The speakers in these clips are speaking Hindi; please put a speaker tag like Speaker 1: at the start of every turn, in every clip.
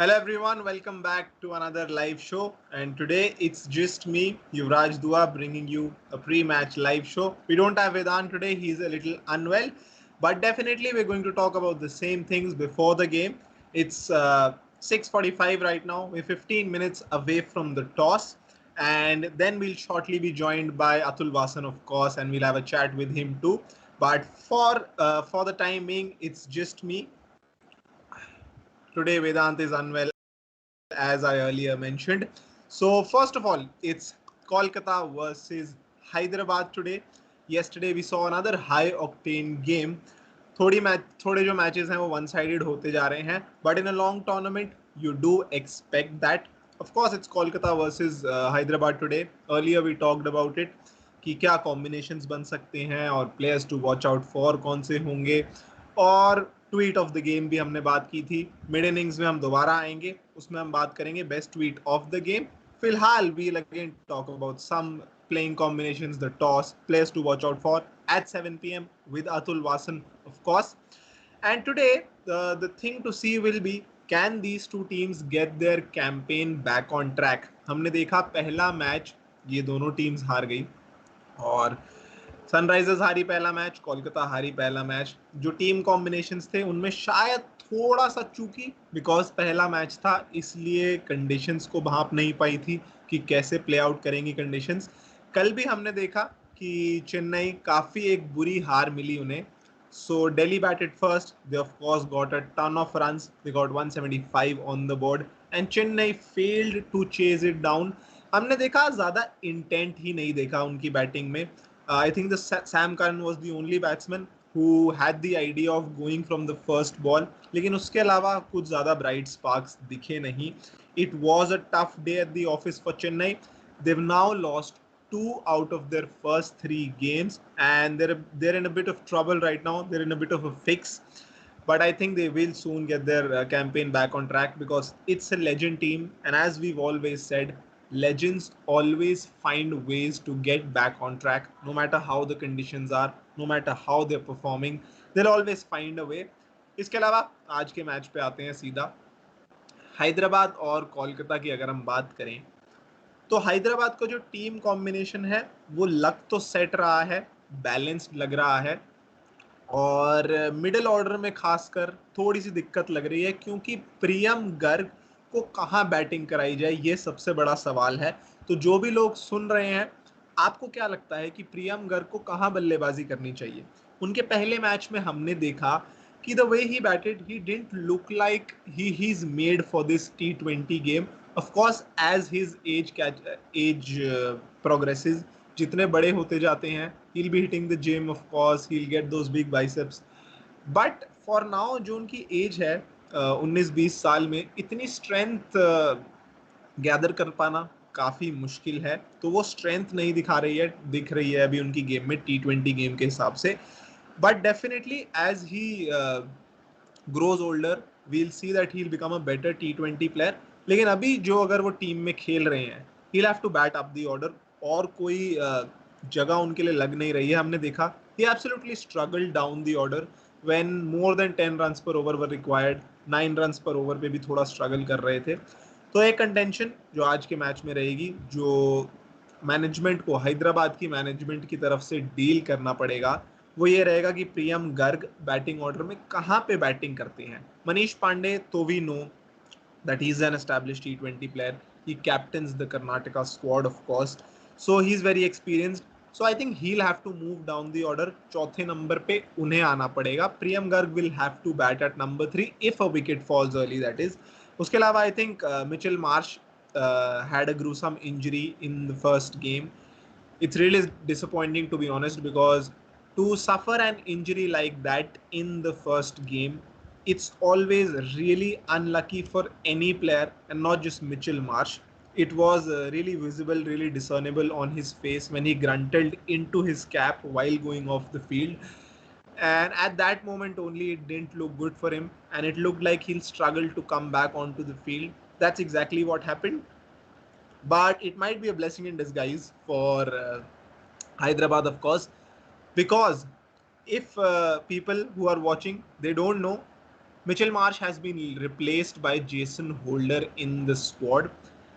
Speaker 1: Hello everyone, welcome back to another live show. And today it's just me, Yuvraj Dua, bringing you a pre-match live show. We don't have Vedant today; he's a little unwell, but definitely we're going to talk about the same things before the game. It's 6:45 right now. We're 15 minutes away from the toss, and then we'll shortly be joined by Atul Wassan, of course, and we'll have a chat with him too. But for the time being, it's just me. Today Vedant is unwell, as I earlier mentioned. So first of all, it's Kolkata versus Hyderabad today. Yesterday we saw another high octane game. थोड़े जो मैचेस हैं वो वन साइडेड होते जा रहे हैं, but in a long tournament you do expect that. Of course it's Kolkata versus Hyderabad today. Earlier we talked about it कि क्या कॉम्बिनेशंस बन सकते हैं और players to watch out for कौन से होंगे. और ट्वीट ऑफ द गेम भी हमने बात की थी. मिड इनिंग्स में हम दोबारा आएंगे, उसमें हम बात करेंगे best tweet of the game. फिलहाल we again talk about some playing combinations, the toss, players to watch out for at 7 p.m. with Atul Wassan, of course. And today, the thing to see will be, can these two teams get their campaign back on track? हमने देखा पहला मैच ये दोनों टीम्स हार गई, और सनराइजर्स हारी पहला मैच, कोलकाता हारी पहला मैच. जो टीम कॉम्बिनेशंस थे उनमें शायद थोड़ा सा चूकी, बिकॉज पहला मैच था इसलिए कंडीशंस को भाप नहीं पाई थी कि कैसे प्ले आउट करेंगी कंडीशंस. कल भी हमने देखा कि चेन्नई काफ़ी एक बुरी हार मिली उन्हें. So Delhi batted first, they of course got a ton of runs, they got 175 on the board, and Chennai failed to chase it down. हमने देखा ज़्यादा इंटेंट ही नहीं देखा उनकी बैटिंग में. I think the Sam Curran was the only batsman who had the idea of going from the first ball. लेकिन उसके अलावा कुछ ज़्यादा bright sparks दिखे नहीं. It was a tough day at the office for Chennai. They've now lost 2 out of their first 3 games, and they're in a bit of trouble right now. They're in a bit of a fix. But I think they will soon get their campaign back on track, because it's a legend team, and as we've always said, legends always find ways to get back on track, no matter how the conditions are, no matter how they're performing, they'll always find a way. इसके अलावा आज के मैच पे आते हैं सीधा. हैदराबाद और कोलकाता की अगर हम बात करें, तो हैदराबाद का जो टीम कॉम्बिनेशन है वो लग तो सेट रहा है, बैलेंस्ड लग रहा है, और मिडिल ऑर्डर में खासकर थोड़ी सी दिक्कत लग रही है, क्योंकि प्रियम गर्ग को कहाँ बैटिंग कराई जाए ये सबसे बड़ा सवाल है. तो जो भी लोग सुन रहे हैं, आपको क्या लगता है कि प्रियम गर्ग को कहाँ बल्लेबाजी करनी चाहिए? उनके पहले मैच में हमने देखा कि the way he batted, he didn't look like he is made for this T20 game. Of course as his age progresses, जितने बड़े होते जाते हैं, he'll be hitting the gym, of course, he'll get those big biceps. But for now जो उनकी एज है 19-20 साल में, इतनी स्ट्रेंथ गैदर कर पाना काफ़ी मुश्किल है. तो वो स्ट्रेंथ नहीं दिख रही है अभी उनकी गेम में T20 गेम के हिसाब से. But definitely as he grows older, we'll see that he will become a better T20 player. लेकिन अभी जो अगर वो टीम में खेल रहे हैं, he have to bat up the order, और कोई जगह उनके लिए लग नहीं रही है. हमने देखा he absolutely struggled down the order when more than 10 runs per over were required. 9 runs per over पे भी थोड़ा स्ट्रगल कर रहे थे. तो एक कंटेंशन जो आज के मैच में रहेगी, जो मैनेजमेंट को, हैदराबाद की मैनेजमेंट की तरफ से डील करना पड़ेगा, वो ये रहेगा कि प्रियम गर्ग बैटिंग ऑर्डर में कहाँ पे बैटिंग करते हैं. मनीष पांडे तो we know that he's an established T20 player. He captains the Karnataka squad, of course. So he's very experienced. So I think he'll have to move down the order. चौथे नंबर पे उन्हें आना पड़ेगा. प्रियम Garg will have to bat at number 3 if a wicket falls early, that is. उसके अलावा I think Mitchell Marsh had a gruesome injury in the first game. It's really disappointing, to be honest, because to suffer an injury like that in the first game, it's always really unlucky for any player, and not just Mitchell Marsh. It was really visible, really discernible on his face when he grunted into his cap while going off the field. And at that moment only, it didn't look good for him, and it looked like he'll struggle to come back onto the field. That's exactly what happened. But it might be a blessing in disguise for Hyderabad, of course, because if people who are watching, they don't know, Mitchell Marsh has been replaced by Jason Holder in the squad.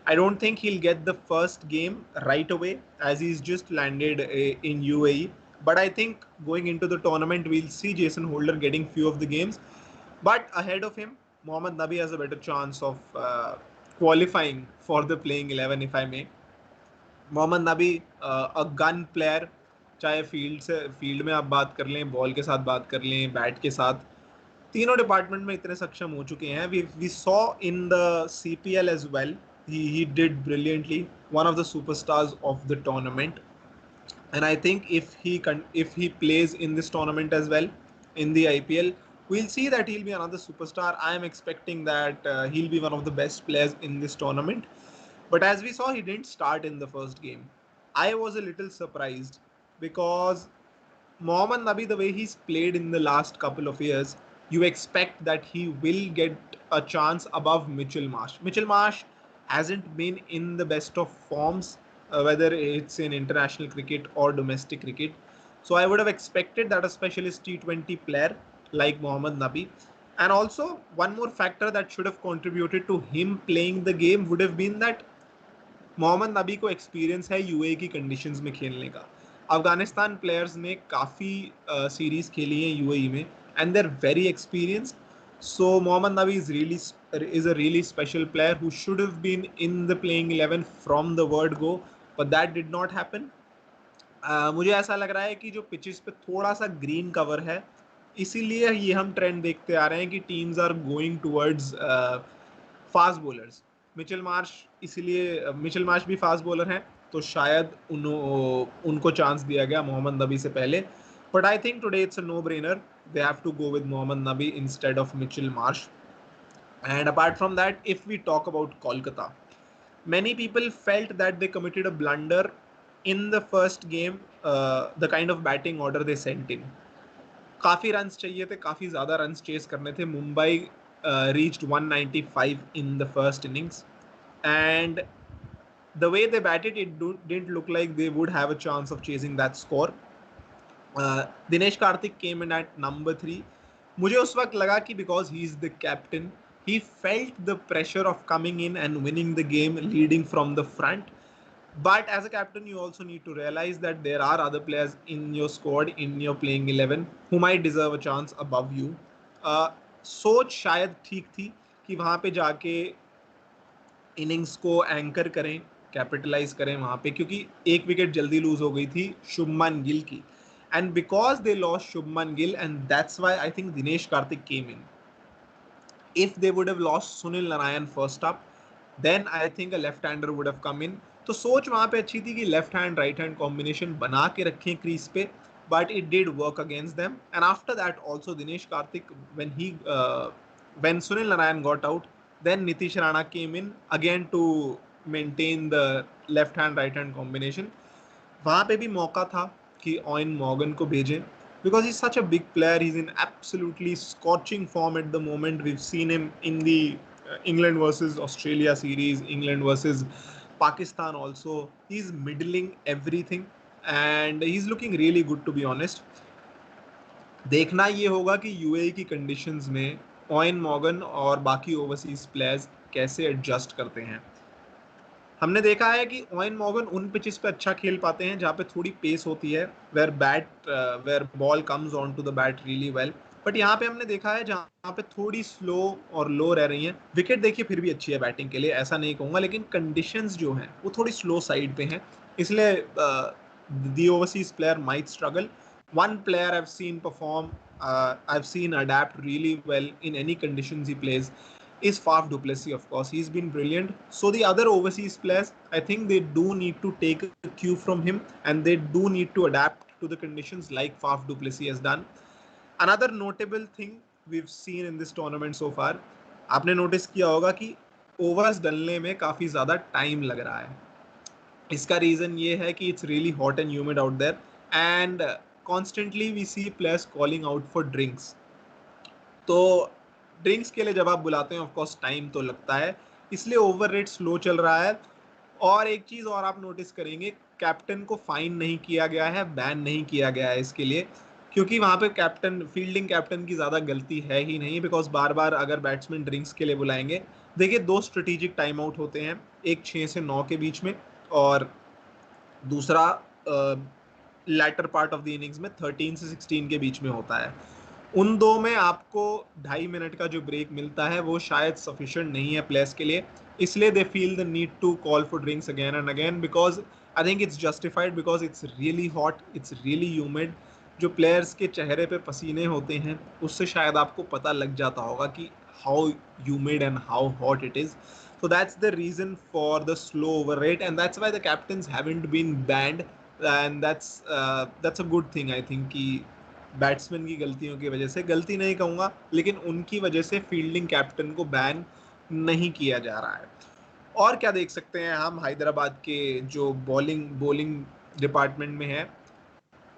Speaker 1: I don't think he'll get the first game right away as he's just landed in UAE. But I think going into the tournament, we'll see Jason Holder getting few of the games. But ahead of him, Mohammad Nabi has a better chance of qualifying for the playing 11, if I may. Mohammad Nabi a gun player, चाहे फील्ड में आप बात कर लें, बॉल के साथ बात कर लें, बैट के साथ, तीनों डिपार्टमेंट में इतने सक्षम हो चुके हैं. We saw in the CPL as well, he did brilliantly, one of the superstars of the tournament. And I think if he plays in this tournament as well in the IPL, we'll see that he'll be another superstar. I am expecting that he'll be one of the best players in this tournament. But as we saw, he didn't start in the first game. I was a little surprised because Mohammad Nabi, the way he's played in the last couple of years, you expect that he will get a chance above Mitchell Marsh. Mitchell Marsh hasn't been in the best of forms, whether it's in international cricket or domestic cricket. So I would have expected that a specialist T20 player like Mohammad Nabi. And also, one more factor that should have contributed to him playing the game would have been that Mohammad Nabi को एक्सपीरियंस है यूएई की कंडीशंस में खेलने का. अफगानिस्तान प्लेयर्स ने काफ़ी सीरीज खेली हैं यूएई में and they are very experienced. So Mohammad Nabi is a really special player who should have been in the playing 11 from the word go, but that did not happen. मुझे ऐसा लग रहा है कि जो पिचेस पे थोड़ा सा ग्रीन कवर है, इसीलिए ये हम ट्रेंड देखते आ रहे हैं कि teams are going towards fast bowlers. Mitchell Marsh भी फास्ट बॉलर हैं, तो शायद उनको चांस दिया गया मोहम्मद नबी से पहले. But I think today it's a no brainer, they have to go with Mohammad Nabi instead of Mitchell Marsh. And apart from that, if we talk about Kolkata, many people felt that they committed a blunder in the first game, the kind of batting order they sent in. काफ़ी रन्स चाहिए थे, काफ़ी ज़्यादा रन्स चेस करने थे. Mumbai reached 195 in the first innings, and the way they batted, didn't look like they would have a chance of chasing that score. Dinesh Karthik came in at number 3. मुझे उस वक्त लगा कि because he is the captain, he felt the pressure of coming in and winning the game leading from the front. But as a captain, you also need to realize that there are other players in your squad, in your playing 11, who might deserve a chance above you. सोच शायद ठीक थी कि वहाँ पे जाके इनिंग्स को एंकर करें, कैपिटलाइज करें वहाँ पे, क्योंकि एक विकेट जल्दी लूज हो गई थी शुभमन गिल की. And because they lost Shubman Gill, and that's why I think Dinesh Karthik came in. If they would have lost Sunil Narayan first up, then I think a left-hander would have come in. तो सोच वहाँ पे अच्छी थी कि left hand right hand combination बना के रखें क्रीज पे, but it did work against them. And after that also Dinesh Karthik, when Sunil Narayan got out, then Nitish Rana came in again to maintain the left hand right hand combination. वहाँ पे भी मौका था कि ऑयन मॉर्गन को भेजें, because he's such a big player. He's in absolutely scorching form at the moment. We've seen him in the England versus Australia series, England versus Pakistan also. He's middling everything and he's looking really good, to be honest. देखना ये होगा कि यूएई की कंडीशंस में ऑयन मॉर्गन और बाकी ओवरसीज प्लेयर्स कैसे एडजस्ट करते हैं. हमने देखा है कि ऑयन मॉर्गन उन पिचेस पे अच्छा खेल पाते हैं जहाँ पे थोड़ी पेस होती है, where ball comes on to the bat really well. But यहाँ पे हमने देखा है जहाँ पे थोड़ी स्लो और लो रह रही हैं. विकेट देखिए फिर भी अच्छी है बैटिंग के लिए, ऐसा नहीं कहूँगा, लेकिन कंडीशंस जो हैं वो थोड़ी स्लो साइड पे हैं, इसलिए the overseas player might struggle. One player I've seen perform, I've seen adapt really well in any conditions he plays, is Faf du Plessis. Of course, he's been brilliant. So the other overseas players, I think they do need to take a cue from him, and they do need to adapt to the conditions like Faf du Plessis has done. Another notable thing we've seen in this tournament so far, आपने नोटिस किया होगा कि ओवर्स डलने में काफ़ी ज़्यादा टाइम लग रहा है. इसका रीज़न ये है कि it's really hot and humid out there, and constantly we see players calling out for drinks. तो ड्रिंक्स के लिए जब आप बुलाते हैं ऑफ कोर्स टाइम तो लगता है, इसलिए ओवर रेट स्लो चल रहा है. और एक चीज़ और आप नोटिस करेंगे, कैप्टन को फाइन नहीं किया गया है, बैन नहीं किया गया है इसके लिए, क्योंकि वहां पे फील्डिंग कैप्टन की ज्यादा गलती है ही नहीं, बिकॉज बार बार अगर बैट्समैन ड्रिंक्स के लिए बुलाएंगे, देखिए 2 स्ट्रेटेजिक टाइम आउट होते हैं, एक 6 से 9 के बीच में और दूसरा latter part of the innings में 13 से 16 के बीच में होता है। उन दो में आपको 2.5 मिनट का जो ब्रेक मिलता है वो शायद सफिशिएंट नहीं है प्लेयर्स के लिए, इसलिए they feel the need to call for drinks again and again, because I think it's justified, because it's really hot, it's really humid. जो प्लेयर्स के चेहरे पे पसीने होते हैं उससे शायद आपको पता लग जाता होगा कि how humid and how hot it is. So that's the reason for the slow over rate, and that's why the captains haven't been banned, and that's a good thing I think कि बैट्समैन की गलतियों की वजह से, गलती नहीं कहूँगा लेकिन उनकी वजह से फील्डिंग कैप्टन को बैन नहीं किया जा रहा है. और क्या देख सकते हैं हम हैदराबाद के जो बॉलिंग डिपार्टमेंट में है,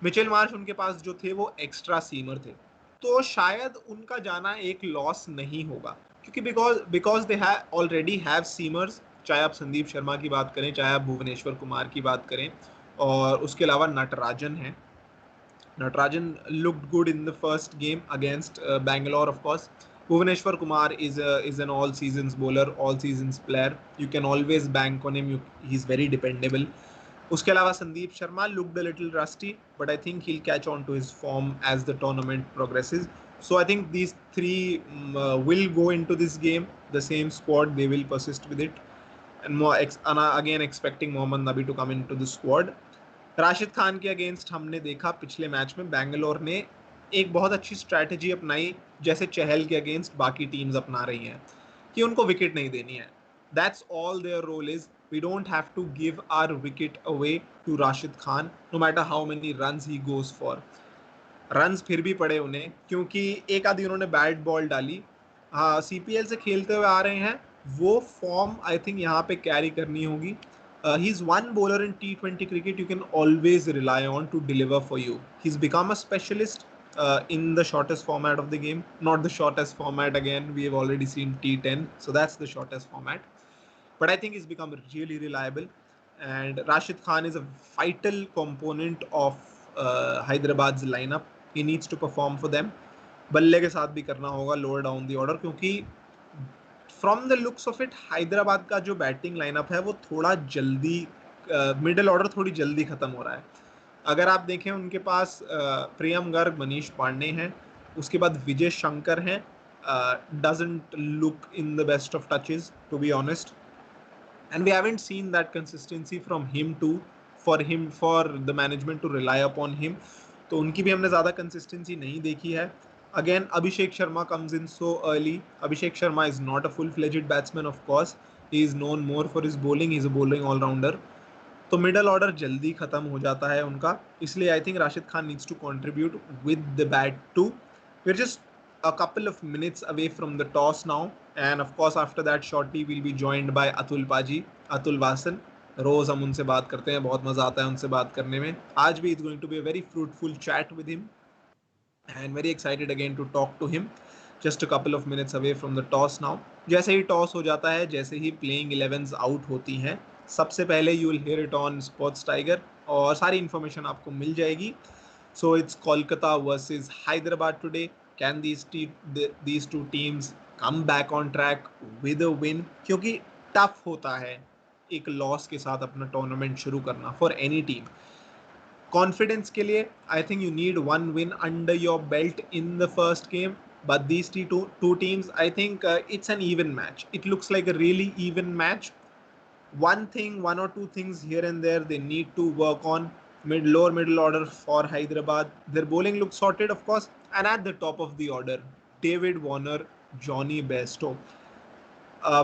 Speaker 1: मिचेल मार्श उनके पास जो थे वो एक्स्ट्रा सीमर थे, तो शायद उनका जाना एक लॉस नहीं होगा, क्योंकि because they already have seamers. चाहे आप संदीप शर्मा की बात करें, चाहे आप भुवनेश्वर कुमार की बात करें, और उसके अलावा नटराजन है. Natarajan looked good in the first game against Bangalore, of course. Bhuvaneshwar Kumar is an all seasons bowler, all seasons player. You can always bank on him. He's very dependable. उसके अलावा Sandeep Sharma looked a little rusty, but I think he'll catch on to his form as the tournament progresses. So I think these three will go into this game. The same squad, they will persist with it. And again expecting Mohammad Nabi to come into the squad. Rashid Khan के अगेंस्ट हमने देखा पिछले मैच में बैंगलोर ने एक बहुत अच्छी स्ट्रैटेजी अपनाई, जैसे चहल के अगेंस्ट बाकी टीम्स अपना रही हैं, कि उनको विकेट नहीं देनी है. That's all their role is. We don't have to give our wicket away to Rashid Khan, no matter how many runs he goes for. Runs फिर भी पड़े उन्हें, क्योंकि एक आधी उन्होंने बैट बॉल डाली. हाँ, सीपीएल से खेलते हुए आ रहे हैं, वो फॉर्म आई थिंक यहाँ पे कैरी करनी होगी. He's one bowler in T20 cricket you can always rely on to deliver for you. He's become a specialist in the shortest format of the game. Not the shortest format, again, we have already seen T10, so that's the shortest format. But I think he's become really reliable. And Rashid Khan is a vital component of Hyderabad's lineup. He needs to perform for them. बल्ले के साथ भी करना होगा लोअर डाउन दी ऑर्डर, क्योंकि from the looks of it Hyderabad का जो बैटिंग लाइनअप है वो थोड़ा जल्दी, मिडिल ऑर्डर थोड़ी जल्दी खत्म हो रहा है. अगर आप देखें उनके पास प्रियम गर्ग, मनीष पांडे हैं, उसके बाद विजय शंकर हैं, doesn't look in the best of touches to be honest, and we haven't seen that consistency from him for the management to rely upon him. तो उनकी भी हमने ज़्यादा कंसिस्टेंसी नहीं देखी है. Again, Abhishek Sharma comes in so early. Abhishek Sharma is not a full-fledged batsman, of course. He is known more for his bowling. He is a bowling all-rounder. तो मिडल ऑर्डर जल्दी खत्म हो जाता है उनका, इसलिए I think Rashid Khan needs to contribute with the bat too. We are just a couple of minutes away from the toss now, and of course after that shortly we'll be joined by Atul Wassan. रोज हम उनसे बात करते हैं, बहुत मजा आता है उनसे बात करने में. आज भी it's going to be a very fruitful chat with him. And very excited again to talk to him. Just a couple of minutes away from the toss now. जैसे ही टॉस हो जाता है, जैसे ही प्लेइंग 11s आउट होती हैं, सबसे पहले you will hear it on SportsTiger और सारी इन्फॉर्मेशन आपको मिल जाएगी. So it's Kolkata versus Hyderabad today. Can these two teams come back on track with a win? क्योंकि टफ होता है एक लॉस के साथ अपना टूर्नामेंट शुरू करना for any team. Confidence के लिए I think you need one win under your belt in the first game, but these two teams, I think it's an even match. It looks like a really even match. One or two things here and there they need to work on. Lower middle order for Hyderabad, their bowling looks sorted, of course, and at the top of the order, David Warner, Johnny Bairstow.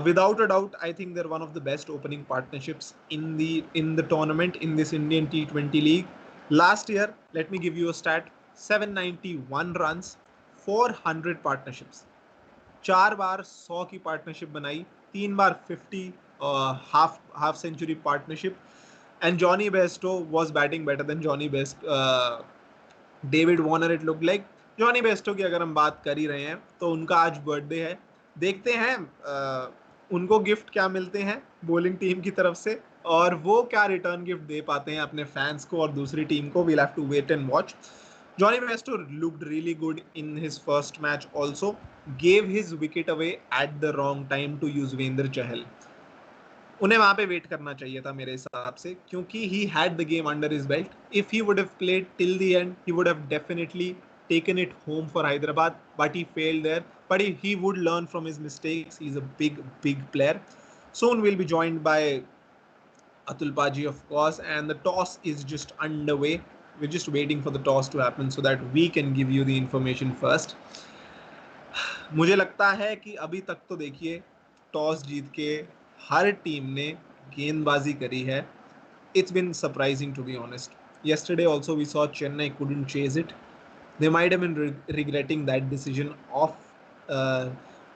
Speaker 1: Without a doubt, I think they're one of the best opening partnerships in the tournament, in this Indian T20 League. Last year, let me give you a stat: 791 runs, 400 partnerships. 4 बार 100 की पार्टनरशिप बनाई, 3 बार 50 half century partnership, and Johnny Bairstow was batting better than David Warner. It looked like Johnny Bairstow की अगर हम बात कर ही रहे हैं तो उनका आज बर्थडे है. देखते हैं उनको गिफ्ट क्या मिलते हैं बॉलिंग टीम की तरफ से, और वो क्या रिटर्न गिफ्ट दे पाते हैं अपने फैंस को और दूसरी टीम को. We'll have to wait and watch. Johnny Bairstow looked really good in his first match also. Gave his wicket away at the wrong time to Yuzvendra Chahal. उन्हें वहां पे वेट करना चाहिए था मेरे हिसाब से, क्योंकि he had the game under his belt. If he would have played till the end, he would have definitely taken it home for Hyderabad, but he failed there. But he would learn from his mistakes. He's a big player. Soon we'll be joined by Atul Paji, of course, and the toss is just underway. We're just waiting for the toss to happen so that we can give you the information first. मुझे लगता है कि अभी तक तो देखिए टॉस जीत के हर टीम ने गेंदबाजी करी है. It's been surprising, to be honest. Yesterday also we saw Chennai couldn't chase it. They might have been regretting that decision of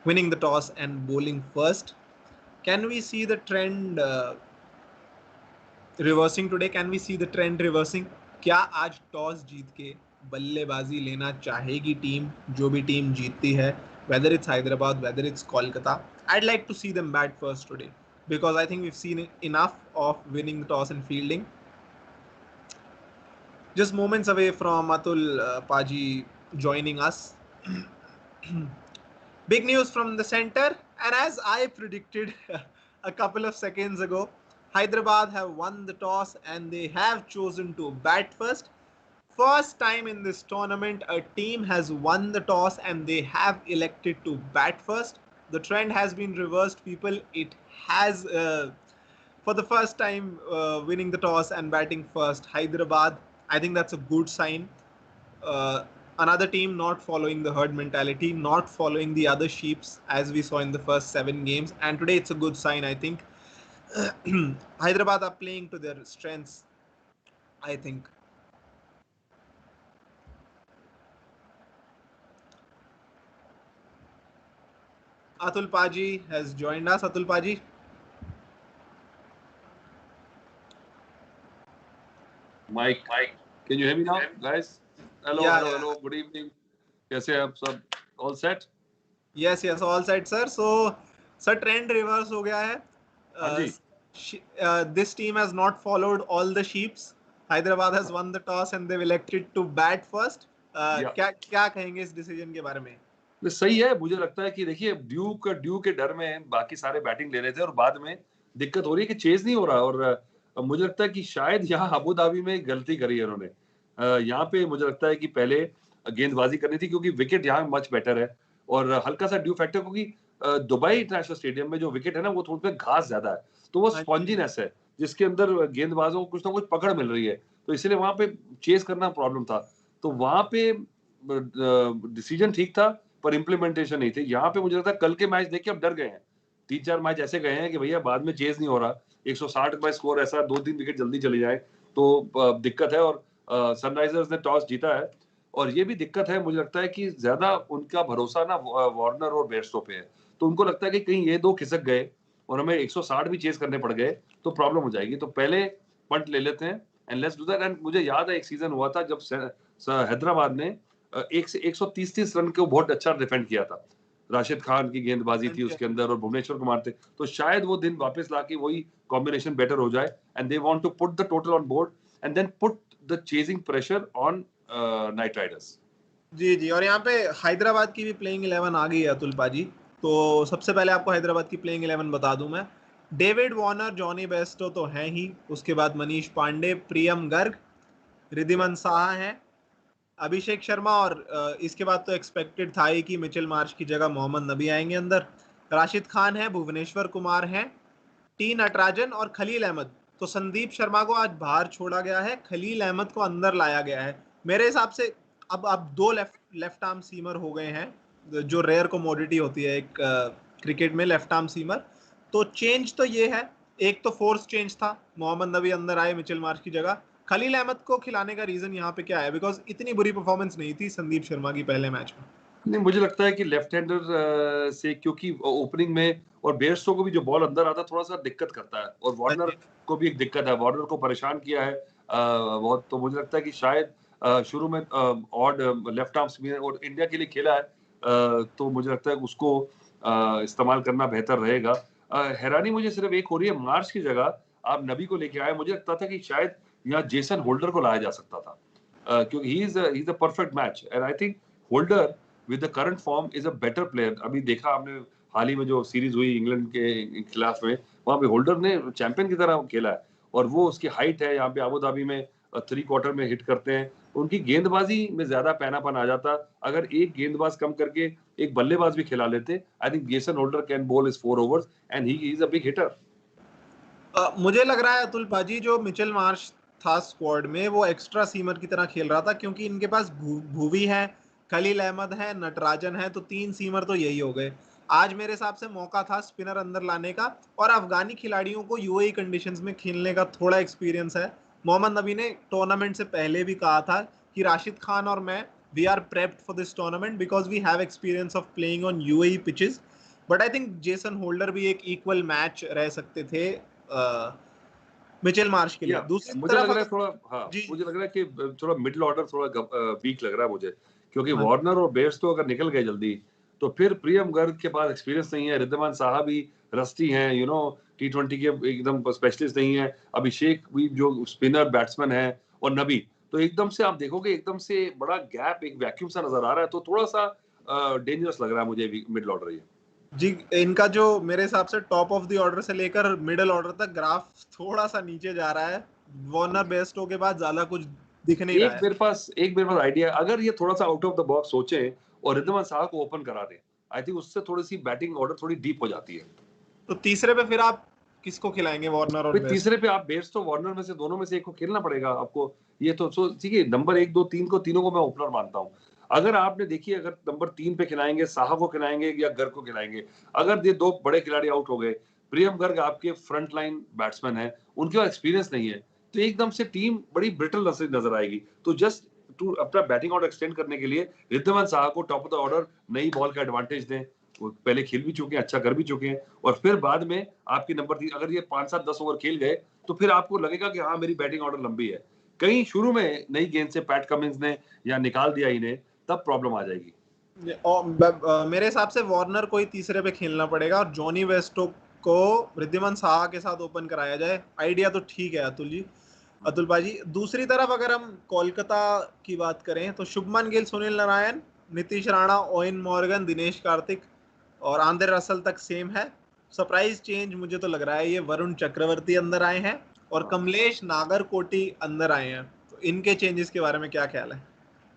Speaker 1: winning the toss and bowling first. Can we see the trend reversing today? Can we see the trend reversing? क्या आज टॉस जीत के बल्लेबाजी लेना चाहेगी टीम, जो भी टीम जीतती है, whether it's Hyderabad, whether it's Kolkata? I'd like to see them bat first today, because I think we've seen enough of winning the toss and fielding. Just moments away from Atul Paji joining us. Big news from the center, and as I predicted a couple of seconds ago, Hyderabad have won the toss and they have chosen to bat first. First time in this tournament a team has won the toss and they have elected to bat first. The trend has been reversed, people. It has for the first time winning the toss and batting first, Hyderabad. I think that's a good sign. Another team not following the herd mentality, not following the other sheeps as we saw in the first 7 games, and today it's a good sign, I think. Hyderabad are playing to their strengths, I think. Atul Paji has joined us. Atul Paji.
Speaker 2: Mike, can you hear me now, guys? Hello,
Speaker 1: Yeah,
Speaker 2: hello,
Speaker 1: yeah.
Speaker 2: hello. Good evening. कैसे हैं आप सब? All set?
Speaker 1: Yes, yes, all set, sir. So, sir, trend reverse हो गया है.
Speaker 2: हाँ जी.
Speaker 1: This team has not followed all the sheeps. Hyderabad has won the toss and they've elected to bat first. क्या कहेंगे इस डिसीजन के बारे में?
Speaker 2: सही है. मुझे लगता है कि देखिए ड्यू के डर में बाकी सारे बैटिंग ले रहे थे और बाद में दिक्कत हो रही है कि चेज नहीं हो रहा. और मुझे लगता है कि शायद यहाँ अबू धाबी में गलती करी है उन्होंने. यहाँ पे मुझे लगता है कि पहले गेंदबाजी करनी थी, क्योंकि विकेट यहाँ मच बेटर है और हल्का सा ड्यू फैक्टर, क्योंकि दुबई इंटरनेशनल स्टेडियम में जो विकेट है ना, वो थोड़ा घास ज्यादा है, तो वो स्पॉन्जीनेस है जिसके अंदर गेंदबाजों को कुछ ना कुछ पकड़ मिल रही है, तो इसलिए वहां पे चेस करना प्रॉब्लम था. तो वहां पे डिसीजन ठीक था पर इम्प्लीमेंटेशन नहीं थे. यहाँ पे मुझे लगता है कल के मैच देख के अब डर गए हैं. 3-4 मैच ऐसे गए हैं कि भैया बाद में चेज नहीं हो रहा, 160 का स्कोर ऐसा 2-3 विकेट जल्दी चली जाए तो दिक्कत है. और सनराइजर्स ने टॉस जीता है और ये भी दिक्कत है. मुझे लगता है कि ज्यादा उनका भरोसा ना वार्नर और बेयरस्टो पे है, तो उनको लगता है कि कहीं ये दो खिसक गए और हमें 160 भी चेज करने पड़ गए तो प्रॉब्लम हो जाएगी, तो पहले पंट ले लेते हैं and let's do that. And मुझे याद है एक सीजन हुआ था जब हैदराबाद ने 130 रन को बहुत अच्छा डिफेंड किया था. राशिद खान की गेंदबाजी थी उसके अंदर और भुवनेश्वर कुमार थे, तो शायद वो दिन वापस लाके वही कॉम्बिनेशन बेटर हो जाए. And they want to put the total on board and then put the chasing pressure on Knight Riders.
Speaker 1: जी जी. और यहाँ पे हैदराबाद की भी प्लेइंग 11 आ गई है अतुल पाजी. तो सबसे पहले आपको हैदराबाद की प्लेइंग 11 बता दूं मैं. डेविड वार्नर, जॉनी बेस्टो तो हैं ही, उसके बाद मनीष पांडे, प्रियम गर्ग, रिद्धिमान साहा हैं, अभिषेक शर्मा, और इसके बाद तो एक्सपेक्टेड था ही कि मिचेल मार्श की जगह मोहम्मद नबी आएंगे अंदर. राशिद खान है, भुवनेश्वर कुमार हैं, टी नटराजन और खलील अहमद. तो संदीप शर्मा को आज बाहर छोड़ा गया है, खलील अहमद को अंदर लाया गया है. मेरे हिसाब से अब 2 लेफ्ट आर्म सीमर हो गए हैं, जो रेयर कमोडिटी होती है एक क्रिकेट में, लेफ्ट आर्म सीमर. तो चेंज तो ये है, एक तो फोर्स चेंज था, मोहम्मद नबी अंदर आए मिचेल मार्श की जगह. खलील अहमद को खिलाने का रीजन यहाँ पे क्या है? बिकॉज इतनी बुरी परफॉर्मेंस नहीं थी संदीप शर्मा की पहले मैच में.
Speaker 2: नहीं, मुझे लगता है कि लेफ्ट हैंडर से, क्योंकि ओपनिंग में और बेयरस्टो को भी जो बॉल अंदर आता थोड़ा सा दिक्कत करता है, और वार्नर को भी एक दिक्कत है, वार्नर को परेशान किया है बहुत. तो मुझे लगता है कि शायद शुरू में ऑड लेफ्ट आर्म स्पिनर और इंडिया के लिए खेला है, तो मुझे लगता है उसको इस्तेमाल करना बेहतर रहेगा. हैरानी मुझे सिर्फ एक हो रही है, मार्च की जगह आप नबी को लेके आए. मुझे लगता था कि शायद यहाँ जेसन होल्डर को लाया जा सकता था, क्योंकि ही is a perfect match and I think holder with the current form is a better player. अभी देखा आपने हाल ही में जो सीरीज हुई इंग्लैंड के खिलाफ में, वहां पे होल्डर ने चैंपियन की तरह खेला है और वो उसकी हाइट है, यहाँ पे अबू धाबी में 3 क्वार्टर में हिट करते हैं। उनकी गेंदबाजी में ज्यादा पैनापन आ जाता अगर एक गेंदबाज कम करके एक बल्लेबाज भी खिला लेते। I think Jason Holder can bowl his 4 overs and he is a big hitter.
Speaker 1: मुझे लग रहा है अतुल पाजी जो मिचेल मार्श था स्क्वाड में वो एक्स्ट्रा सीमर की तरह खेल रहा था, क्योंकि इनके पास भुवी है, खलील अहमद है, नटराजन है, तो 3 सीमर तो यही हो गए। आज मेरे हिसाब से मौका था स्पिनर अंदर लाने का, और अफगानी खिलाड़ियों को यूएई कंडीशंस में खेलने का थोड़ा एक्सपीरियंस है। मोहम्मद नबी ने टूर्नामेंट से पहले भी कहा था कि राशिद खान और मैं we are prepped for this tournament because we have experience of playing on UAE pitches. But I think Jason Holder भी एक इक्वल मैच रह सकते थे मिचेल मार्श के लिए।
Speaker 2: या
Speaker 1: दूसरी
Speaker 2: मुझे
Speaker 1: तरफ
Speaker 2: लग रहा है
Speaker 1: अगर
Speaker 2: थोड़ा, हाँ
Speaker 1: जी
Speaker 2: मुझे लग रहा है कि थोड़ा मिडिल ऑर्डर थोड़ा वीक लग रहा है मुझे, क्योंकि
Speaker 1: हाँ
Speaker 2: वार्नर और बेयर्स तो अगर निकल गए जल्दी तो फिर प्रियम गर्ग के पास एक्सपीरियंस नहीं है, रिद्धिमान साहा भी रस्टी हैं, T20 के एकदम स्पेशलिस्ट नहीं है, अभिषेक भी जो स्पिनर बैट्समैन है, और नबी। तो एकदम से आप देखोगे एकदम से बड़ा गैप, एक वैक्यूम सा नजर आ रहा है, तो थोड़ा सा डेंजरस लग रहा है मुझे मिडिल ऑर्डर ये।
Speaker 1: जी, इनका जो मेरे हिसाब से टॉप ऑफ द ऑर्डर से लेकर मिडिल ऑर्डर तक ग्राफ थोड़ा सा नीचे जा रहा है। वार्नर बेस्टो के बाद ज्यादा कुछ दिख नहीं रहा है।
Speaker 2: एक मेरे पास आइडिया, अगर ये थोड़ा सा आउट ऑफ द बॉक्स सोचे और रिद्धिमान साहा को ओपन करा दे, आई थिंक उससे थोड़ी सी बैटिंग ऑर्डर थोड़ी डीप हो जाती है।
Speaker 1: तो तीसरे पे फिर आप किसको खिलाएंगे, वार्नर और
Speaker 2: फिर
Speaker 1: बेस्ट?
Speaker 2: तीसरे पे आप बेयर्स तो वार्नर में से दोनों में से एक को खेलना पड़ेगा आपको। ये तो ठीक है, नंबर 1 2 3 को तीनों को मैं ओपनर मानता हूँ। अगर आपने देखिए, अगर नंबर 3 पे खिलाएंगे, साहा को खिलाएंगे या गर्ग को खिलाएंगे, अगर ये दो बड़े खिलाड़ी आउट हो गए, प्रियम गर्ग आपके फ्रंट लाइन बैट्समैन है, उनके पास एक्सपीरियंस नहीं है, तो एकदम से टीम बड़ी ब्रिटल नजर आएगी। तो जस्ट टू अपना बैटिंग ऑर्डर एक्सटेंड करने के लिए रिद्धिमान साहा को टॉप ऑफ द ऑर्डर नई बॉल का एडवांटेज दें। वो पहले खेल भी चुके हैं, अच्छा कर भी चुके हैं, और फिर बाद में आपकी नंबर 3 अगर ये 5 7 10 ओवर खेल गए तो फिर आपको लगेगा कि हाँ मेरी बैटिंग ऑर्डर लंबी है। कहीं शुरू में नई गेंद से पैट कमिंस ने या निकाल दिया इन्हें, तब प्रॉब्लम आ जाएगी।
Speaker 1: और मेरे हिसाब से वार्नर को ही तीसरे पे खेलना पड़ेगा और जॉनी वेस्टो को रिद्धिमान साहा के साथ ओपन कराया जाए। आइडिया तो ठीक है अतुल जी, अतुल भाजी। दूसरी तरफ अगर हम कोलकाता की बात करें तो शुभमन गिल, सुनील नारायण, नीतीश राणा, ओवेन मॉर्गन, दिनेश कार्तिक और आंद्रे रसल तक सेम है। सरप्राइज चेंज मुझे तो लग रहा है ये वरुण चक्रवर्ती अंदर आए हैं और कमलेश नागरकोटी अंदर आए हैं। तो इनके चेंजेस के बारे में क्या ख्याल है?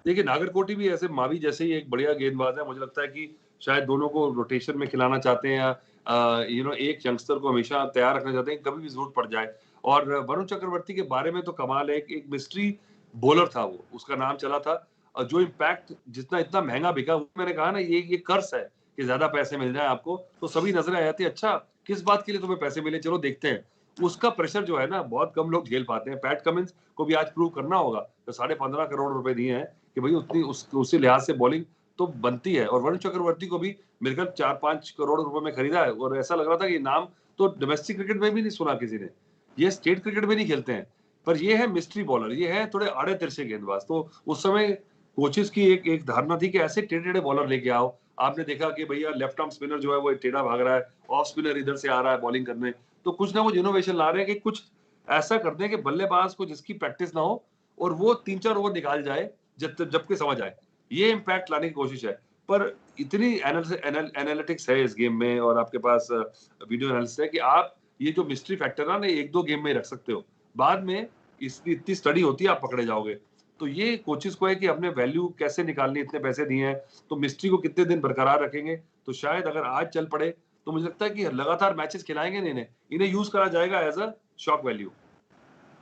Speaker 2: देखिए, नागरकोटी भी ऐसे मावी जैसे ही एक बढ़िया गेंदबाज है। मुझे लगता है कि शायद दोनों को रोटेशन में खिलाना चाहते हैं, या एक यंगस्टर को हमेशा तैयार रखना चाहते हैं, कभी भी जरूरत पड़ जाए। और वरुण चक्रवर्ती के बारे में तो कमाल है, एक मिस्ट्री बॉलर था वो, उसका नाम चला था। और जो इम्पैक्ट जितना इतना महंगा बिका, वो मैंने कहा ना, ये कर्स है कि ज्यादा पैसे मिल जाए आपको तो सभी नजरें आ जाती है, अच्छा किस बात के लिए तुम्हें पैसे मिले, चलो देखते हैं। उसका प्रेशर जो है ना, बहुत कम लोग झेल पाते हैं। पैट कमिंस को भी आज प्रूव करना होगा, तो 15.5 करोड़ रुपए दिए हैं कि भाई उतनी उसी लिहाज से बॉलिंग तो बनती है। और वरुण चक्रवर्ती को भी मेरे ख्याल 4 5 करोड़ रुपए में खरीदा है, और ऐसा लग रहा था कि नाम तो डोमेस्टिक क्रिकेट में भी नहीं सुना किसी ने, ये स्टेट क्रिकेट में नहीं खेलते हैं, पर ये है मिस्ट्री बॉलर, ये है थोड़े आड़े तिरछे गेंदबाज। तो उस समय कोचेस की एक धारणा थी कि ऐसे टेढ़े टेढ़े बॉलर लेके आओ। आपने देखा कि भैया लेफ्ट आर्म स्पिनर जो है वो टेढ़ा भाग रहा है, ऑफ स्पिनर इधर से आ रहा है बॉलिंग करने, तो कुछ ना कुछ इनोवेशन ला रहे हैं कि कुछ ऐसा कर दें कि बल्लेबाज को जिसकी प्रैक्टिस ना हो और वो 3 4 ओवर निकाल जाए जबकि समझ आए, ये इम्पैक्ट लाने की कोशिश है। पर इतनी एनालिटिक्स है इस गेम में, और आपके पास वीडियो एनालिसिस है कि आप ये जो मिस्ट्री फैक्टर है ना, 1 2 गेम में ही रख सकते हो, बाद में इसकी इतनी स्टडी होती है, आप पकड़े जाओगे। तो ये कोचेस को है कि अपने वैल्यू कैसे निकालनी, इतने पैसे दिए हैं तो मिस्ट्री को कितने दिन बरकरार रखेंगे। तो शायद अगर आज चल पड़े तो मुझे लगता है कि लगातार मैचेस खिलाएंगे नहीं, इन्हें यूज करा जाएगा एज अ शॉक वैल्यू।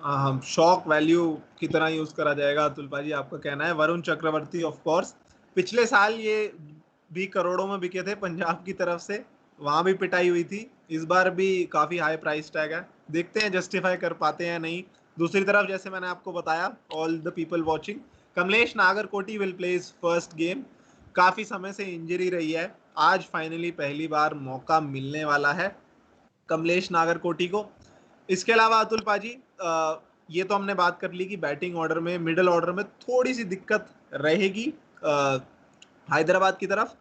Speaker 1: हम शॉक वैल्यू की तरह यूज करा जाएगा, अतुल भाजी आपका कहना है। वरुण चक्रवर्ती ऑफ कोर्स पिछले साल ये भी करोड़ों में बिके थे पंजाब की तरफ से, वहां भी पिटाई हुई थी। इस बार भी काफी हाई प्राइस टैग है, देखते हैं जस्टिफाई कर पाते हैं नहीं। दूसरी तरफ जैसे मैंने आपको बताया, all the people watching, Kamlesh Nagarkoti will play his first game. काफी समय से इंजरी रही है, आज फाइनली पहली बार मौका मिलने वाला है कमलेश नागरकोटी को। इसके अलावा अतुल पाजी, ये तो हमने बात कर ली कि बैटिंग ऑर्डर में, मिडिल ऑर्डर में थोड़ी सी दिक्कत रहेगी हैदराबाद की तरफ।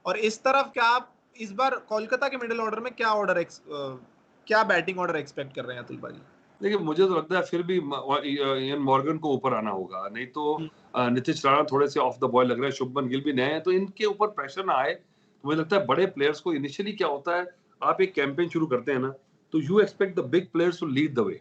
Speaker 1: और इस तरफ क्या आप इस बार कोलकाता के मिडिल ऑर्डर में क्या बैटिंग ऑर्डर एक्सपेक्ट कर रहे हैं अतुल पाजी?
Speaker 2: देखिए मुझे तो लगता है फिर भी इयन मॉर्गन को ऊपर आना होगा, नहीं तो नीतीश राणा थोड़े से ऑफ द बॉल लग रहे हैं, शुभमन गिल भी नए हैं, तो इनके ऊपर प्रेशर ना आए। तो मुझे लगता है बड़े प्लेयर्स को इनिशियली क्या होता है, आप एक कैंपेन शुरू करते हैं ना, तो you expect the big players to lead the way,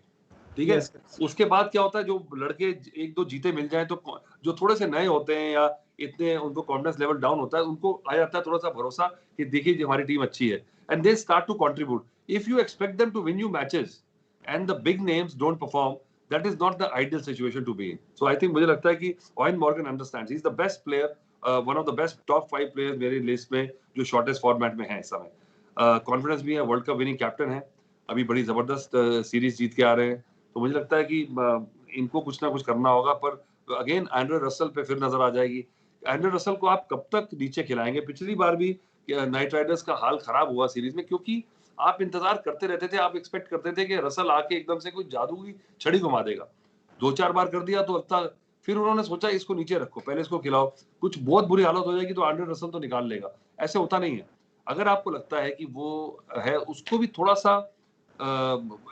Speaker 2: ठीक है।
Speaker 1: यस।
Speaker 2: उसके बाद क्या होता है, जो लड़के एक दो जीते मिल जाए, तो जो थोड़े से नए होते हैं या इतने उनको कॉन्फिडेंस लेवल डाउन होता है, उनको आ जाता है थोड़ा सा भरोसा कि देखिए हमारी टीम अच्छी है, and they start to contribute. If you expect them to win you matches and the big names don't perform, that is not the ideal situation to be in. So I think मुझे लगता है कि Owen Morgan understands, he's the best player, one of the best top 5 players मेरी लिस्ट में जो शॉर्टेस्ट फॉर्मेट में है इस समय। कॉन्फिडेंस भी है, वर्ल्ड कप विनिंग कैप्टन है, अभी बड़ी जबरदस्त सीरीज जीत के आ रहे हैं, तो मुझे लगता है कि इनको कुछ ना कुछ करना होगा। पर अगेन एंड्रे रसल पे फिर नजर आ जाएगी। एंड्रे रसल को आप कब तक नीचे खिलाएंगे? पिछली बार भी नाइट राइडर्स का हाल खराब हुआ सीरीज में, क्योंकि आप इंतजार करते रहते थे, आप एक्सपेक्ट करते थे कि रसल आके एकदम से कोई जादू की छड़ी घुमा देगा। 2-4 बार कर दिया तो लगता, फिर उन्होंने सोचा इसको नीचे रखो, पहले इसको खिलाओ, कुछ बहुत बुरी हालत हो जाएगी तो एंड्रे रसल तो निकाल लेगा। ऐसे होता नहीं है। अगर आपको लगता है कि वो है, उसको भी थोड़ा सा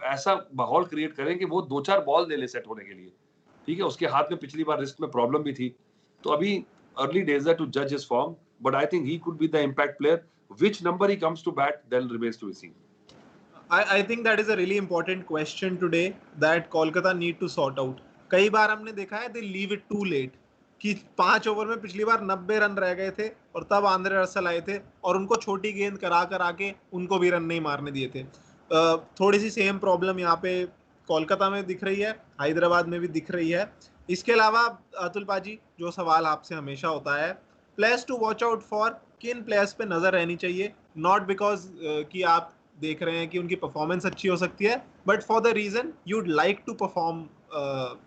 Speaker 2: ऐसा माहौल क्रिएट करें कि वो 2-4 बॉल दे ले सेट होने के लिए, ठीक है। उसके हाथ में पिछली बार रिस्ट में प्रॉब्लम भी थी, तो अभी अर्ली डेज है टू जज his form, but I think he could be the impact player. Which number he comes to bat, then remains to be seen.
Speaker 1: I think that is a really important question today that Kolkata need to sort out. कई बार हमने देखा है they leave it too late कि 5 ओवर में पिछली बार 90 रन रह गए थे और तब आंद्रे रसल आए थे और उनको छोटी गेंद करा के उनको भी रन नहीं मारने दिए थे। थोड़ी सी सेम प्रॉब्लम यहाँ पे कोलकाता में दिख रही है, हैदराबाद में भी दिख रही है। इसके अलावा अतुल पाजी, जो सवाल आपसे हमेशा होता है, players to watch out for, किन प्लेयर्स पे नजर रहनी चाहिए? नॉट बिकॉज कि आप देख रहे हैं कि उनकी परफॉर्मेंस अच्छी हो सकती है, but for the reason you'd like to perform,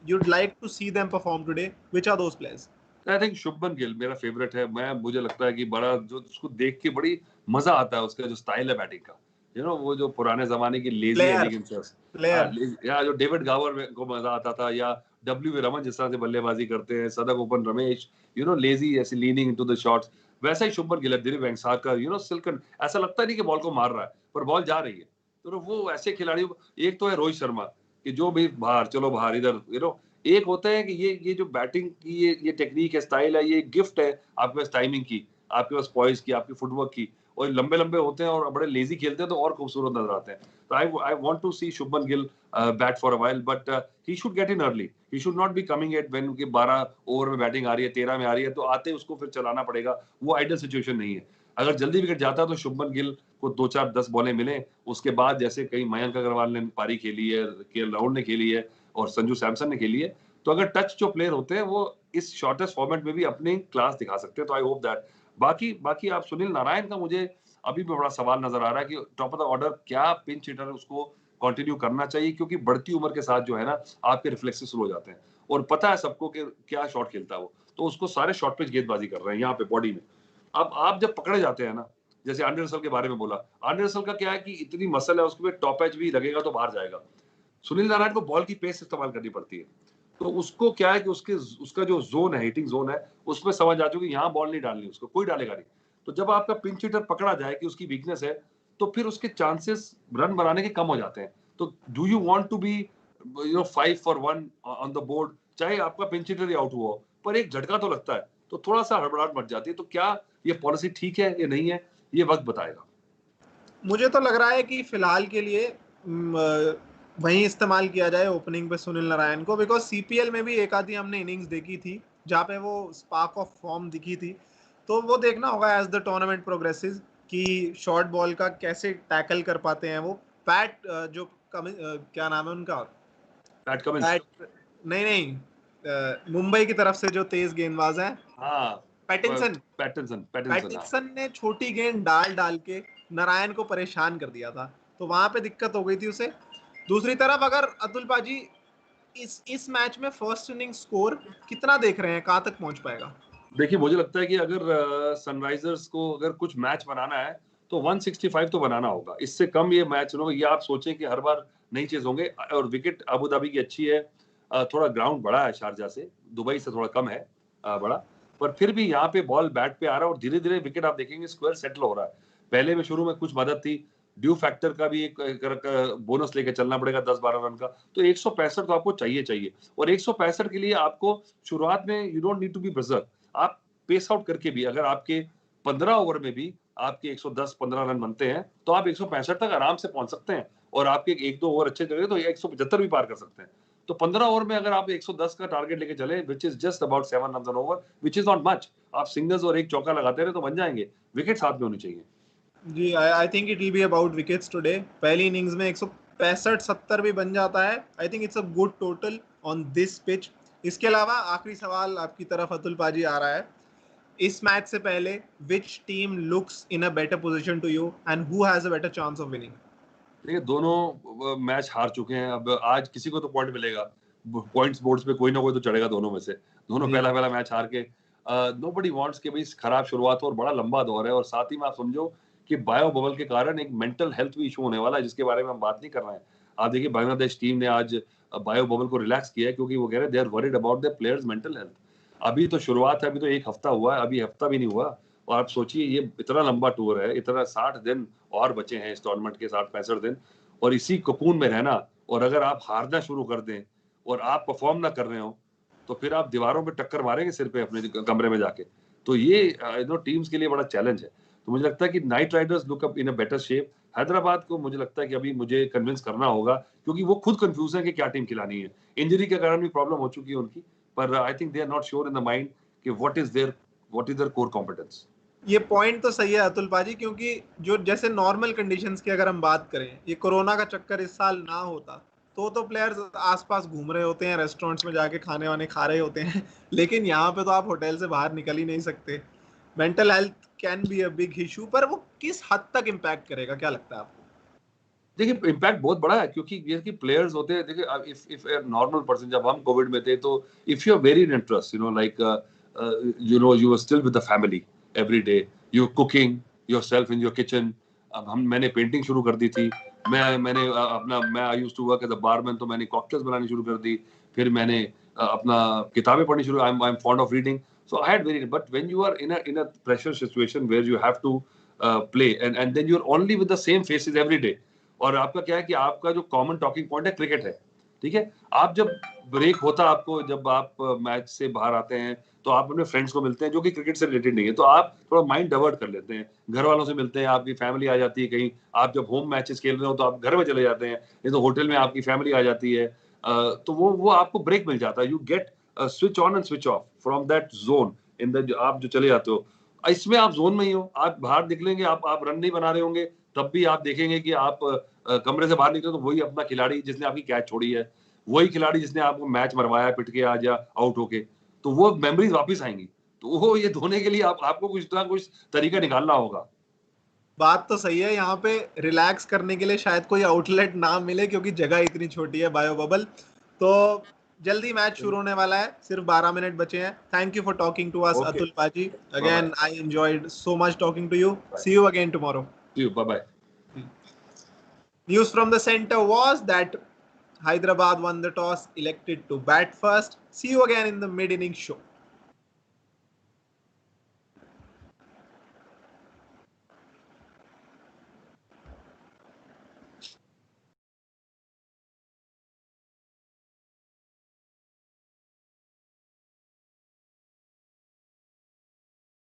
Speaker 1: you'd like to see them perform today, which are those players?
Speaker 2: I think Shubman Gill मेरा फेवरेट है। मुझे लगता है कि बड़ा जो उसको देख के बड़ी मजा आता है, उसका जो स्टाइल है बैटिंग का, वो जो पुराने जमाने की लेजी
Speaker 1: प्लेयर
Speaker 2: एलिगेंस,
Speaker 1: प्लेयर
Speaker 2: या जो डेविड गावर को मजा आता था, या डब्ल्यू रमन जिस तरह से बल्लेबाजी करते हैं, सदक ओपन रमेश, लेजी ऐसी लीनिंग इनटू द शॉट्स, वैसा ही शुभमन गिल है। दिलीप वेंगसरकर, सिल्कन, ऐसा लगता नहीं कि बॉल को मार रहा है, पर बॉल जा रही है। तो वो ऐसे खिलाड़ी, एक तो है रोहित शर्मा कि जो भी बाहर चलो बाहर इधर, एक होता है कि ये जो बैटिंग की ये टेक्निक है, स्टाइल है, ये गिफ्ट है आपके पास, टाइमिंग की, आपके पास पॉइज की, आपकी फुटवर्क की, और लंबे लंबे होते हैं और बड़े लेजी खेलते हैं तो और खूबसूरत नजर आते हैं। तो I want to see Shubman Gill bat for a while, but he should get in early, he should not be coming at when उनकी 12 ओवर में बैटिंग आ रही है, 13 में आ रही है, तो आते उसको फिर चलाना पड़ेगा। वो आइडियल सिचुएशन नहीं है। अगर जल्दी विकेट जाता है तो शुभमन गिल को 2-4-10 बॉलें मिले, उसके बाद जैसे कई मयंक अग्रवाल ने पारी खेली है, केएल राहुल ने खेली है और संजू सैमसन ने खेली है, तो अगर टच जो प्लेयर होते हैं वो इस शॉर्टेस्ट फॉर्मेट में भी अपनी क्लास दिखा सकते हैं। तो आई होप दैट। बाकी आप सुनील नारायण का मुझे अभी भी बड़ा सवाल नजर आ रहा है कि टॉप ऑफ द ऑर्डर क्या पिंच हिटर उसको कंटिन्यू करना चाहिए, क्योंकि बढ़ती उम्र के साथ जो है ना, आपके रिफ्लेक्सेस शुरू हो जाते हैं, और पता है सबको कि क्या शॉट खेलता है वो, तो उसको सारे शॉट पिच गेंदबाजी कर रहे हैं यहाँ पे बॉडी में। अब आप जब पकड़े जाते हैं ना, जैसे आंड्रे रसल के बारे में बोला, आंड्रे रसल का क्या है कि इतनी मसल है, उसके टॉप एज भी लगेगा तो बाहर जाएगा। सुनील नारायण को बॉल की पेस इस्तेमाल करनी पड़ती है, तो उसको क्या है कि उसका जो जोन है, हिटिंग जोन है, उसमें समझ आ चुकी यहाँ बॉल नहीं डालनी, उसको कोई डालेगा नहीं। तो जब आपका पिंच हिटर पकड़ा जाए कि उसकी वीकनेस है, तो फिर उसके चांसेस रन बनाने के कम हो जाते हैं। तो do you want to be 5 for 1 on the board, चाहे आपका पिंच हिटर ही आउट हुआ हो, पर एक झटका तो लगता है, तो थोड़ा सा हड़बड़ाहट मच जाती है। तो क्या ये पॉलिसी ठीक है या नहीं है, ये वक्त बताएगा।
Speaker 1: मुझे तो लग रहा है कि फिलहाल के लिए वहीं इस्तेमाल किया जाए ओपनिंग पे सुनील नारायण को, बिकॉज सीपीएल में भी एक आधी हमने इनिंग्स देखी थी जहाँ पे वो स्पार्क ऑफ फॉर्म दिखी थी। तो वो देखना होगा एज द टूर्नामेंट प्रोग्रेसेस कि शॉर्ट बॉल का कैसे टैकल कर पाते हैं वो। पैट क्या नाम है उनका?
Speaker 2: PAT Cummins.
Speaker 1: पैट, नहीं, मुंबई की तरफ से जो तेज गेंदबाज है,
Speaker 2: हाँ,
Speaker 1: पैटिंसन।
Speaker 2: पैटिंसन, हाँ।
Speaker 1: पैटिंसन ने छोटी गेंद डाल डाल के नारायण को परेशान कर दिया था, तो वहां पे दिक्कत हो गई थी उसे। दूसरी तरफ अगर अतुल पाजी इस मैच में फर्स्ट इनिंग स्कोर कितना देख रहे हैं, कहां तक पहुंच पाएगा?
Speaker 2: देखिए मुझे लगता है कि अगर सनराइजर्स को अगर कुछ मैच बनाना है तो 165 तो बनाना होगा, इससे कम ये मैच ये आप सोचें कि हर बार नहीं चेज होंगे। और विकेट अबू धाबी की अच्छी है, थोड़ा ग्राउंड बड़ा है, शारजा से, दुबई से थोड़ा कम है बड़ा, पर फिर भी यहाँ पे बॉल बैट पे आ रहा है और धीरे धीरे विकेट आप देखेंगे स्क्वायर सेटल हो रहा है। पहले में शुरू में कुछ मदद थी, ड्यू फैक्टर का भी एक बोनस लेके चलना पड़ेगा 10-12 रन का। तो 165 तो आपको चाहिए। और 165 के लिए आपको शुरुआत में you don't need to be buzzer. आप पेस आउट करके भी अगर आपके 15 ओवर में भी आपके 110-15 रन बनते हैं तो आप 165 तक आराम से पहुंच सकते हैं। और आपके 1-2 ओवर अच्छे चले तो 175 भी पार कर सकते हैं। तो 15 ओवर में अगर आप 110 का टारगेट लेके चले, which is just about 7 run an over, which is not much. आप सिंगल्स और एक चौका लगाते रहे तो बन जाएंगे। विकेट साथ में होनी चाहिए।
Speaker 1: जी, I think it will be about wickets today. पहली इनिंग्स में 165-70 भी बन जाता है। I think it's a good total on this pitch. इसके अलावा आखिरी सवाल आपकी तरफ अतुल पाजी आ रहा है। इस मैच से पहले which team looks in a better position to you and who has a better chance of winning?
Speaker 2: देखिए दोनों मैच हार चुके हैं। अब आज किसी को तो पॉइंट मिलेगा। पॉइंट्स बोर्ड्स पे कोई ना कोई तो चढ़ेगा दोनों में से। दोनों
Speaker 1: जी,
Speaker 2: पहला मैच हार के नोबडी वांट्स के भाई खराब शुरुआत हो और बड़ा लंबा दौर है। और साथ ही में आप समझो कि बायो बबल के कारण एक मेंटल हेल्थ भी इशू होने वाला है, जिसके बारे में हम बात नहीं कर रहे हैं। आप देखिए बांग्लादेश टीम ने आज बायो बबल को रिलैक्स किया है, क्योंकि वो कह रहे हैं they are worried about their players mental health. अभी तो शुरुआत है, अभी तो एक हफ्ता हुआ है, अभी हफ्ता भी नहीं हुआ। और आप सोचिए ये इतना लंबा टूर है, इतना 60 दिन और बचे हैं इस टूर्नामेंट के, 60-65 दिन। और इसी कोकून में रहना, और अगर आप हारना शुरू कर दें और आप परफॉर्म ना कर रहे हो तो फिर आप दीवारों पे टक्कर मारेंगे सिर पे अपने कमरे में जाके। तो ये टीम्स के लिए बड़ा चैलेंज है। तो मुझे लगता है कि night Riders look up in a better shape. Hyderabad को मुझे लगता है कि अभी मुझे कन्विंस करना होगा, क्योंकि वो खुद कंफ्यूज है कि क्या टीम खिलानी है। इंजरी के कारण भी प्रॉब्लम हो चुकी है उनकी, पर I think they are not sure in the mind कि what is their core competence.
Speaker 1: ये पॉइंट तो सही है अतुल पाजी, क्योंकि जो जैसे नॉर्मल कंडीशंस की अगर हम बात करें, ये कोरोना का चक्कर इस साल ना होता तो प्लेयर्स आसपास घूम रहे होते हैं, रेस्टोरेंट्स में जाके खाने वाने खा रहे होते हैं। लेकिन यहाँ पे तो आप होटल से बाहर निकल ही नहीं सकते। Mental health can be a big issue, पर वो किस हद तक इम्पैक्ट करेगा, क्या लगता है आपको?
Speaker 2: देखिए इम्पैक्ट बहुत बड़ा है, क्योंकि ये कि प्लेयर्स होते हैं। देखिए if if a normal person, जब हम कोविड में थे तो if you are very interest like you are still with the family every day, you are cooking yourself in your kitchen. अब मैंने पेंटिंग शुरू कर दी थी। मैं I used to work as a barman, तो मैंने कॉकटेल्स बनानी शुरू कर दी। फिर मैंने अपना किताबें पढ़नी शुरू। I am fond of reading. So I had very, but when you are in a pressure situation where you have to play and then you are only with the same faces every day. और आपका क्या है कि आपका जो कॉमन टॉकिंग पॉइंट है क्रिकेट है। ठीक है, आप जब ब्रेक होता है आपको, जब आप मैच से बाहर आते हैं तो आप अपने फ्रेंड्स को मिलते हैं जो कि क्रिकेट से रिलेटेड नहीं है, तो आप थोड़ा माइंड डाइवर्ट कर लेते हैं, घर वालों से मिलते हैं, आपकी फैमिली आ जाती है कहीं। आप जब होम मैचेस खेल रहे हो तो आप घर में चले जाते हैं, नहीं तो होटल में आपकी फैमिली आ जाती है। तो वो आपको ब्रेक मिल जाता है। You get switch on and switch off from that zone in the, आप जो चले जाते हो इसमें, आप जोन में ही हो। आप बाहर निकलेंगे, आप रन नहीं बना रहे होंगे, तब भी आप देखेंगे कि आप कमरे से बाहर निकले तो वही अपना खिलाड़ी जिसने आपकी कैच छोड़ी है, वही खिलाड़ी जिसने आपको मैच मरवाया पिट के आज या आउट होके, तो वो मेमोरीज वापस आएंगी। तो वो ये धोने के लिए आपको कुछ ना कुछ तरीका निकालना होगा।
Speaker 1: बात तो सही है, यहाँ पे रिलैक्स करने के लिए शायद कोई आउटलेट ना मिले, क्योंकि जगह इतनी छोटी है बायो बबल। तो जल्दी मैच शुरू होने वाला है, सिर्फ 12 मिनट बचे हैं। Thank you for talking to us
Speaker 2: okay,
Speaker 1: Atul paaji.
Speaker 2: Bye bye.
Speaker 1: Again I enjoyed so much talking to you. See you again tomorrow.
Speaker 2: See you, bye bye.
Speaker 1: News from the center was that Hyderabad won the toss, elected to bat first. See you again in the mid innings show.